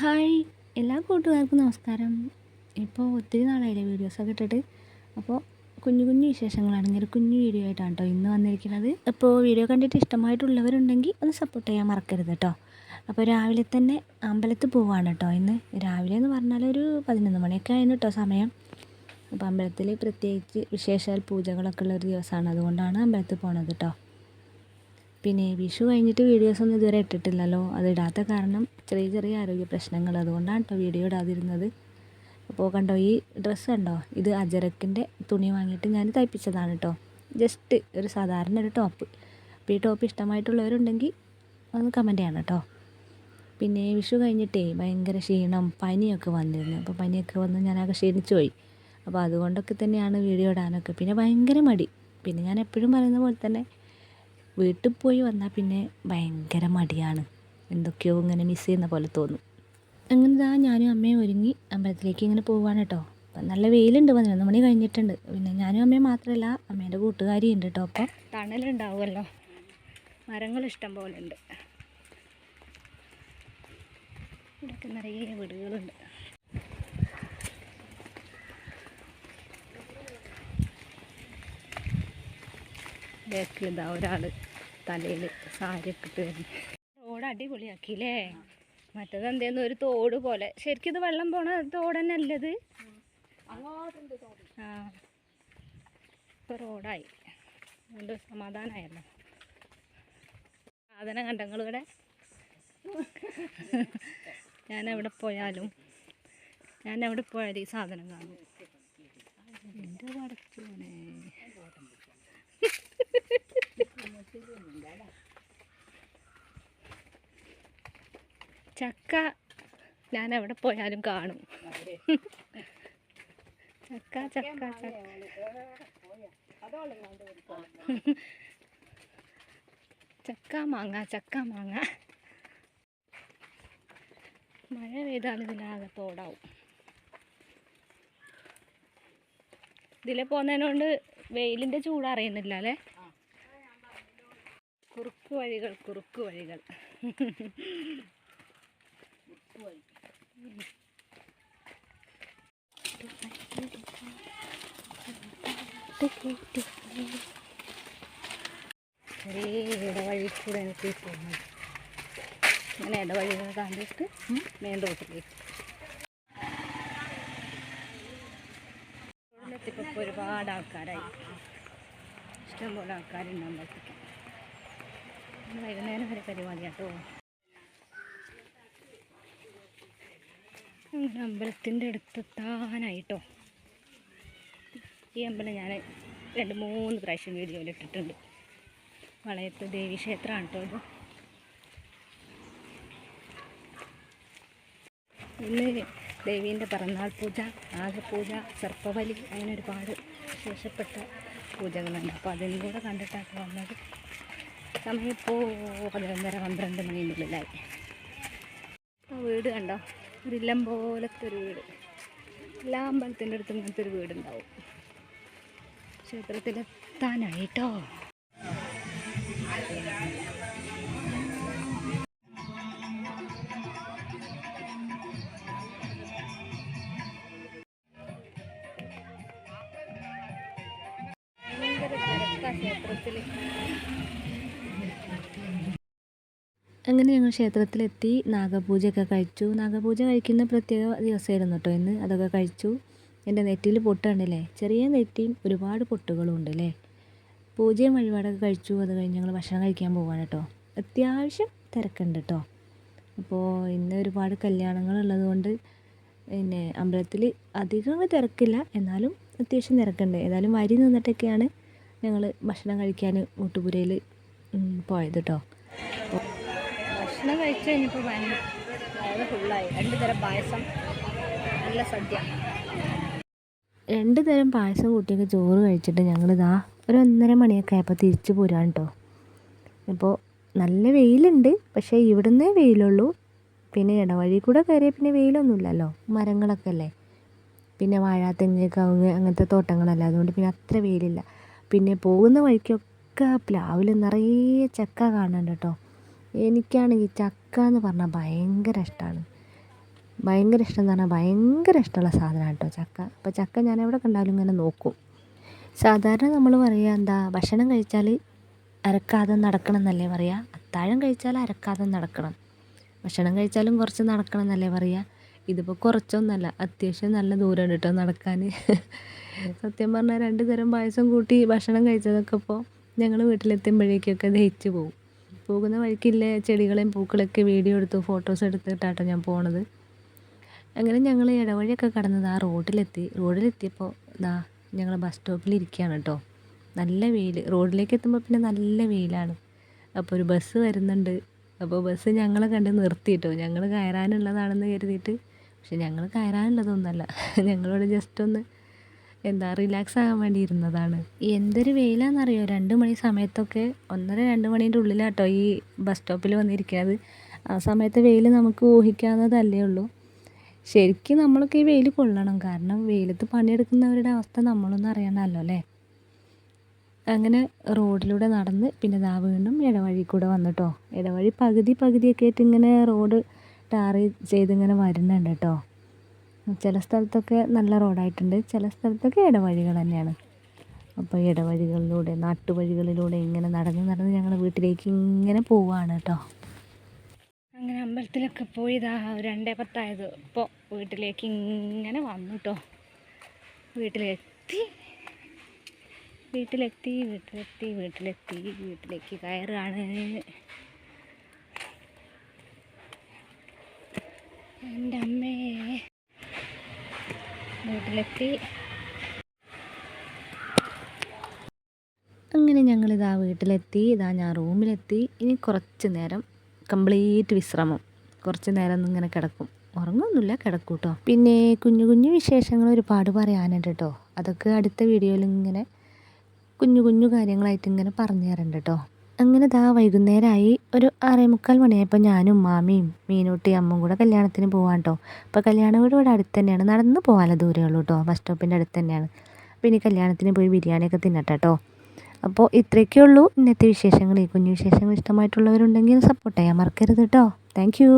Hi എല്ലാ കൂട്ടുകാർക്കും നമസ്കാരം. ഇപ്പോൾ ഒത്തിരി നാളായില്ലേ വീഡിയോസൊക്കെ ഇട്ടിട്ട്. അപ്പോൾ കുഞ്ഞു കുഞ്ഞു വിശേഷങ്ങളാണ്, ഇങ്ങനെ കുഞ്ഞു വീഡിയോ ആയിട്ടാണ് കേട്ടോ ഇന്ന് വന്നിരിക്കുന്നത്. അപ്പോൾ വീഡിയോ കണ്ടിട്ട് ഇഷ്ടമായിട്ടുള്ളവരുണ്ടെങ്കിൽ ഒന്ന് സപ്പോർട്ട് ചെയ്യാൻ മറക്കരുത് കേട്ടോ. അപ്പോൾ രാവിലെ തന്നെ അമ്പലത്തിൽ പോവാണ് കേട്ടോ. ഇന്ന് രാവിലെ എന്ന് പറഞ്ഞാൽ ഒരു 11 മണിയൊക്കെ ആയിരുന്നു കേട്ടോ സമയം. അപ്പോൾ അമ്പലത്തിൽ പ്രത്യേകിച്ച് വിശേഷാൽ പൂജകളൊക്കെ ഉള്ളൊരു ദിവസമാണ്, അതുകൊണ്ടാണ് അമ്പലത്തിൽ പോണത് കേട്ടോ. പിന്നെ വിഷു കഴിഞ്ഞിട്ട് വീഡിയോസൊന്നും ഇതുവരെ ഇട്ടിട്ടില്ലല്ലോ. അത് ഇടാത്ത കാരണം ചെറിയ ചെറിയ ആരോഗ്യ പ്രശ്നങ്ങൾ, അതുകൊണ്ടാണ് കേട്ടോ വീഡിയോ ഇടാതിരുന്നത്. അപ്പോൾ കണ്ടോ, ഈ ഡ്രസ്സ് കണ്ടോ, ഇത് അജരക്കിൻ്റെ തുണി വാങ്ങിയിട്ട് ഞാൻ തയ്പ്പിച്ചതാണ് കേട്ടോ. ജസ്റ്റ് ഒരു സാധാരണ ഒരു ടോപ്പ്. അപ്പോൾ ഈ ടോപ്പ് ഇഷ്ടമായിട്ടുള്ളവരുണ്ടെങ്കിൽ ഒന്ന് കമൻറ്റ് ചെയ്യണം കേട്ടോ. പിന്നെ വിഷു കഴിഞ്ഞിട്ടേ ഭയങ്കര ക്ഷീണം, പനിയൊക്കെ വന്നിരുന്നു. അപ്പോൾ പനിയൊക്കെ വന്ന് ഞാനാകെ ക്ഷീണിച്ചു പോയി. അപ്പോൾ അതുകൊണ്ടൊക്കെ തന്നെയാണ് വീഡിയോ ഇടാനൊക്കെ. പിന്നെ ഭയങ്കര മടി. പിന്നെ ഞാൻ എപ്പോഴും പറയുന്ന പോലെ തന്നെ വീട്ടിൽ പോയി വന്നാൽ പിന്നെ ഭയങ്കര മടിയാണ്, എന്തൊക്കെയോ ഇങ്ങനെ മിസ് ചെയ്യുന്ന പോലെ തോന്നും. അങ്ങനെ ഞാനും അമ്മയും ഒരുങ്ങി അമ്പലത്തിലേക്ക് ഇങ്ങനെ പോവാണ് കേട്ടോ. അപ്പം നല്ല വെയിലുണ്ട്, 11 മണി കഴിഞ്ഞിട്ടുണ്ട്. പിന്നെ ഞാനും അമ്മയും മാത്രമല്ല, അമ്മേൻ്റെ കൂട്ടുകാരിയുണ്ട് കേട്ടോ. അപ്പം തണലുണ്ടാവുമല്ലോ, മരങ്ങൾ ഇഷ്ടം പോലെ ഉണ്ട്. ഇവിടെയൊക്കെ നിറയെ വീടുകളുണ്ട്. ബാക്കിൽ ഇതാ ഒരാൾ തലയിൽ സാരിയൊക്കെ ഇട്ട് വരുന്നു. റോഡ് അടിപൊളിയാക്കിയില്ലേ. മറ്റേത് എന്തേന്ന് ഒരു തോട് പോലെ. ശരിക്കും ഇത് വെള്ളം പോണ തോട് തന്നെ അല്ലത്. ആ, ഇപ്പൊ റോഡായി, അതുകൊണ്ട് സമാധാനമായല്ലോ. സാധനം കണ്ടങ്ങൾ ഇവിടെ. ഞാൻ എവിടെ പോയാലും ഈ സാധനം കാണും. എൻ്റെ പടച്ചോനെ, ചക്ക ഞാൻ എവിടെ പോയാലും കാണും. ചക്ക ചക്ക ചക്ക ചക്ക മാങ്ങ, ചക്ക മാങ്ങ. മഴ പെയ്താൽ ഇതിലാകെ തോടാവും. ഇതിലെ പോകുന്നതിനോണ്ട് വെയിലിൻ്റെ ചൂട് അറിയുന്നില്ല അല്ലേ. കുറുക്ക് വഴികൾ. ഇടവഴി കൂടെ എനിക്ക് പോകുന്നത്. ഇങ്ങനെ ഇടവഴികൾ താണ്ടിട്ട് മെയിൻ റോഡിലേക്ക് എത്തിയപ്പോൾ ഒരുപാട് ആൾക്കാരായി, ഇഷ്ടംപോലെ ആൾക്കാരുണ്ടാകുമ്പോഴത്തേക്ക്. വൈകുന്നേരം വരെ പരിപാടി കേട്ടോ. അമ്പലത്തിൻ്റെ അടുത്തെത്താനായിട്ടോ. ഈ അമ്പലം ഞാൻ 2-3 പ്രാവശ്യം വീഡിയോയിൽ ഇട്ടിട്ടുണ്ട്. വളയത്ത് ദേവീക്ഷേത്രമാണ് കേട്ടോ ഇത്. ഇന്ന് ദേവീൻ്റെ പിറന്നാൾ പൂജ, നാഗപൂജ, സർപ്പബലി, അങ്ങനെ ഒരുപാട് വിശേഷപ്പെട്ട പൂജകളുണ്ട്. അപ്പോൾ അതിനും കൂടെ കണ്ടിട്ടാണ് വന്നത്. സമയം ഇപ്പോൾ 11:30-12 മണിയുള്ളിലായി. ആ വീട് കണ്ടോ, ഒരു ഇല്ലം പോലത്തെ ഒരു വീട്. എല്ലാ അമ്പലത്തിൻ്റെ അടുത്ത് ഇങ്ങനത്തെ ഒരു വീടുണ്ടാവും. ക്ഷേത്രത്തിലെത്താനായിട്ടോ. ക്ഷേത്രത്തിൽ അങ്ങനെ ഞങ്ങൾ ക്ഷേത്രത്തിലെത്തി. നാഗപൂജയൊക്കെ കഴിച്ചു. നാഗപൂജ കഴിക്കുന്ന പ്രത്യേക ദിവസമായിരുന്നു കേട്ടോ ഇന്ന്. അതൊക്കെ കഴിച്ചു. എൻ്റെ നെറ്റിയിൽ പൊട്ട് കണ്ടില്ലേ, ചെറിയ നെറ്റിയും ഒരുപാട് പൊട്ടുകളും ഉണ്ട് അല്ലേ. പൂജയും വഴിപാടൊക്കെ കഴിച്ചു. അത് കഴിഞ്ഞ് ഞങ്ങൾ ഭക്ഷണം കഴിക്കാൻ പോവാണ് കേട്ടോ. അത്യാവശ്യം തിരക്കുണ്ട് കേട്ടോ. അപ്പോൾ ഇന്ന് ഒരുപാട് കല്യാണങ്ങളുള്ളത് കൊണ്ട് പിന്നെ അമ്പലത്തിൽ അധികം തിരക്കില്ല, എന്നാലും അത്യാവശ്യം തിരക്കുണ്ട്. ഏതായാലും വരി നിന്നിട്ടൊക്കെയാണ് ഞങ്ങൾ ഭക്ഷണം കഴിക്കാൻ ഊട്ടുപുരയിൽ പോയത് കേട്ടോ. ഭക്ഷണം കഴിച്ച് കഴിഞ്ഞപ്പോൾ ഭയങ്കര ഫുള്ളായി. 2 തരം പായസം, നല്ല സദ്യ. 2 തരം പായസം കൂട്ടിയൊക്കെ ചോറ് കഴിച്ചിട്ട് ഞങ്ങളിതാ ഒരു 1:30 മണിയൊക്കെ ആയപ്പോൾ തിരിച്ചു പോരാണ് കേട്ടോ. അപ്പോൾ നല്ല വെയിലുണ്ട്, പക്ഷേ ഇവിടുന്ന് വെയിലുള്ളൂ. പിന്നെ ഇടവഴി കൂടെ കയറിയ പിന്നെ വെയിലൊന്നുമില്ലല്ലോ, മരങ്ങളൊക്കെ അല്ലേ. പിന്നെ വാഴ, തെങ്ങ്, കവുങ്ങ് അങ്ങനത്തെ തോട്ടങ്ങളല്ല, അതുകൊണ്ട് പിന്നെ അത്ര വെയിലില്ല. പിന്നെ പോകുന്ന വഴിക്കൊക്കെ പ്ലാവിൽ നിറയെ ചക്ക കാണുന്നുണ്ട് കേട്ടോ. എനിക്കാണെങ്കിൽ ചക്ക എന്ന് പറഞ്ഞാൽ ഭയങ്കര ഇഷ്ടമാണ്. ഭയങ്കര ഇഷ്ടം എന്ന് പറഞ്ഞാൽ ഭയങ്കര ഇഷ്ടമുള്ള സാധനമാണ് കേട്ടോ ചക്ക. അപ്പോൾ ചക്ക ഞാൻ എവിടെ കണ്ടാലും ഇങ്ങനെ നോക്കും. സാധാരണ നമ്മൾ പറയുക എന്താ, ഭക്ഷണം കഴിച്ചാൽ അരക്കാതെ നടക്കണം എന്നല്ലേ പറയുക. അത്താഴം കഴിച്ചാൽ അരക്കാതെ നടക്കണം, ഭക്ഷണം കഴിച്ചാലും കുറച്ച് നടക്കണം എന്നല്ലേ പറയുക. ഇതിപ്പോൾ കുറച്ചൊന്നല്ല, അത്യാവശ്യം നല്ല ദൂരമുണ്ട് കേട്ടോ നടക്കാൻ. സത്യം പറഞ്ഞാൽ 2 തരം പായസം കൂട്ടി ഭക്ഷണം കഴിച്ചതൊക്കെ ഇപ്പോൾ ഞങ്ങൾ വീട്ടിലെത്തുമ്പോഴേക്കൊക്കെ ദഹിച്ച് പോകും. പോകുന്ന വഴിക്കില്ലേ ചെടികളെയും പൂക്കളൊക്കെ വീഡിയോ എടുത്തു ഫോട്ടോസ് എടുത്തിട്ടാട്ടോ ഞാൻ പോണത്. അങ്ങനെ ഞങ്ങൾ ഇടവഴിയൊക്കെ കടന്നത് ആ റോഡിലെത്തിയപ്പോൾ ഞങ്ങൾ ബസ് സ്റ്റോപ്പിലിരിക്കുകയാണ് കേട്ടോ. നല്ല വെയിൽ, റോഡിലേക്ക് എത്തുമ്പോൾ പിന്നെ നല്ല വെയിലാണ്. അപ്പോൾ ഒരു ബസ് വരുന്നുണ്ട്. അപ്പോൾ ബസ് ഞങ്ങളെ കണ്ട് നിർത്തിയിട്ടോ. ഞങ്ങൾ കയറാനുള്ളതാണെന്ന് കരുതിയിട്ട്, പക്ഷെ ഞങ്ങൾ കയറാനുള്ളതൊന്നുമല്ല, ഞങ്ങളോട് ജസ്റ്റ് ഒന്ന് റിലാക്സ് ആകാൻ വേണ്ടി ഇരുന്നതാണ്. എന്തൊരു വെയിലാണെന്നറിയോ, 2 മണി സമയത്തൊക്കെ 1:30-2 മണീൻ്റെ ഉള്ളിലാട്ടോ ഈ ബസ് സ്റ്റോപ്പിൽ വന്നിരിക്കുന്നത്. ആ സമയത്ത് വെയിൽ നമുക്ക് ഊഹിക്കാവുന്നതല്ലേ ഉള്ളൂ. ശരിക്കും നമ്മളൊക്കെ ഈ വെയിൽ കൊള്ളണം, കാരണം വെയിലത്ത് പണിയെടുക്കുന്നവരുടെ അവസ്ഥ നമ്മളൊന്നും അറിയണമല്ലോ അല്ലേ. അങ്ങനെ റോഡിലൂടെ നടന്ന് പിന്നെ വീണ്ടും ഇടവഴി കൂടെ വന്നിട്ടോ. ഇടവഴി പകുതിയൊക്കെ ആയിട്ട് ഇങ്ങനെ റോഡ് ടാർ ചെയ്തിങ്ങനെ വരുന്നുണ്ട് കേട്ടോ. ചില സ്ഥലത്തൊക്കെ നല്ല റോഡായിട്ടുണ്ട്, ചില സ്ഥലത്തൊക്കെ ഇടവഴികൾ തന്നെയാണ്. അപ്പോൾ ഇടവഴികളിലൂടെ നാട്ടുവഴികളിലൂടെ ഇങ്ങനെ നടന്ന് ഞങ്ങൾ വീട്ടിലേക്ക് ഇങ്ങനെ പോവുകയാണ് കേട്ടോ. അങ്ങനെ അമ്പലത്തിലൊക്കെ പോയി 2:10 ഇപ്പോൾ വീട്ടിലേക്ക് ഇങ്ങനെ വന്നു കേട്ടോ. വീട്ടിലേക്ക് കയറുകയാണ്. എൻ്റെ അമ്മേ, വീട്ടിലെത്തി. അങ്ങനെ ഞങ്ങളിതാ വീട്ടിലെത്തി, ഞാൻ റൂമിലെത്തി. ഇനി കുറച്ച് നേരം കംപ്ലീറ്റ് വിശ്രമം, കുറച്ച് നേരം ഇങ്ങനെ കിടക്കും. ഉറങ്ങൊന്നുമില്ല, കിടക്കും കേട്ടോ. പിന്നെ കുഞ്ഞു വിശേഷങ്ങൾ ഒരുപാട് പറയാനുണ്ട് കേട്ടോ. അതൊക്കെ അടുത്ത വീഡിയോയിൽ ഇങ്ങനെ കുഞ്ഞു കാര്യങ്ങളായിട്ട് ഇങ്ങനെ പറഞ്ഞു തരുന്നുണ്ട് കേട്ടോ. അങ്ങനെ വൈകുന്നേരമായി. ഒരു 6:45 മണിയായപ്പോൾ ഞാനും മാമിയും മീനൂട്ടി അമ്മയും കൂടെ കല്യാണത്തിന് പോവാൻ കേട്ടോ. അപ്പോൾ കല്യാണ വീട് ഇവിടെ അടുത്ത് തന്നെയാണ്, നടന്ന് പോകാനുള്ള ദൂരമേ ഉള്ളൂ കേട്ടോ. ബസ് സ്റ്റോപ്പിൻ്റെ അടുത്ത് തന്നെയാണ്. അപ്പോൾ ഇനി കല്യാണത്തിന് പോയി ബിരിയാണിയൊക്കെ തിന്നട്ടെ കേട്ടോ. അപ്പോൾ ഇത്രയൊക്കെ ഉള്ളൂ ഇന്നത്തെ വിശേഷങ്ങൾ. ഈ കുഞ്ഞു വിശേഷങ്ങൾ ഇഷ്ടമായിട്ടുള്ളവരുണ്ടെങ്കിൽ സപ്പോർട്ട് ചെയ്യാൻ മറക്കരുത് കേട്ടോ. Thank you.